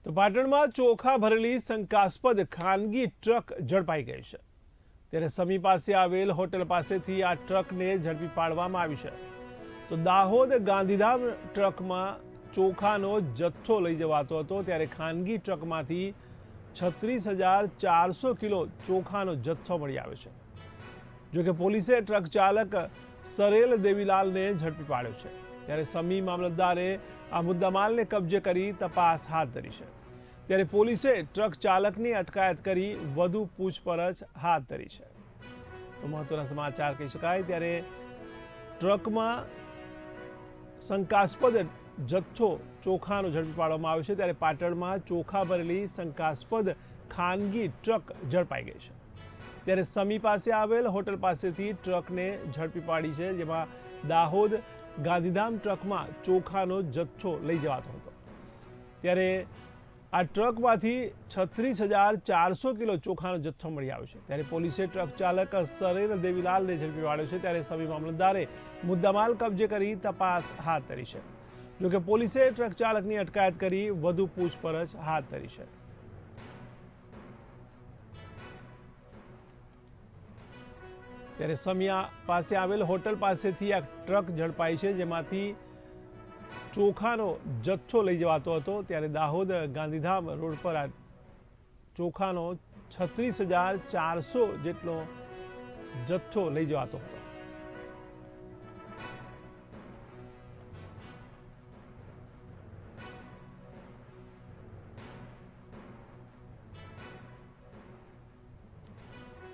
તો પાટણમાં ચોખા ભરેલી શંકાસ્પદ ખાનગી ટ્રક ઝડપાઈ ગઈ છે। ત્યારે સમી પાસે આવેલ હોટલ પાસેથી આ ટ્રકને ઝડપી પાડવામાં આવી છે। તો દાહોદ ગાંધીધામ ટ્રકમાં ચોખાનો જથ્થો લઈ જવાતો હતો, ત્યારે ખાનગી ટ્રકમાંથી 36,400 કિલો ચોખાનો જથ્થો મળી આવ્યો છે। જોકે પોલીસે ટ્રક ચાલક સરેલ દેવીલાલને ઝડપી પાડ્યો છે। ત્યારે સમી મામલતદારે આ મુદ્દામાલને કબજે કરી તપાસ હાથ ધરી છે। ત્યારે પોલીસે ટ્રક ચાલકની અટકાયત કરી વધુ પૂછપરછ હાથ ધરી છે। તો મહત્વના સમાચાર કહી શકાય, ત્યારે ટ્રકમાં શંકાસ્પદ જથ્થો ચોખાનો ઝડપી પાડવામાં આવ્યો છે। ત્યારે પાટણમાં ચોખા ભરેલી શંકાસ્પદ ખાનગી ટ્રક ઝડપાઈ ગઈ છે। ત્યારે સમી પાસે આવેલ હોટલ પાસેથી ટ્રકને ઝડપી પાડી છે, જેમાં દાહોદ ગાંધીધામ ટ્રકમાં ચોખાનો જથ્થો લઈ જવાતો હતો। ત્યારે આ ટ્રકમાંથી 36,400 કિલો ચોખાનો જથ્થો મળી આવ્યો છે। ત્યારે પોલીસે ટ્રક ચાલક સરેલ દેવીલાલને ઝડપી પાડ્યો છે। ત્યારે સમી મામલતદારે મુદ્દામાલ કબજે કરી તપાસ હાથ ધરી છે। જોકે પોલીસે ટ્રક ચાલકની અટકાયત કરી વધુ પૂછપરછ હાથ ધરી છે। ત્યારે સમિયા પાસે આવેલ હોટલ પાસેથી આ ટ્રક ઝડપાઈ છે, જેમાંથી ચોખાનો જથ્થો લઈ જવાતો હતો। ત્યારે દાહોદ ગાંધીધામ રોડ પર આ ચોખાનો 36,400 જેટલો જથ્થો લઈ જવાતો હતો।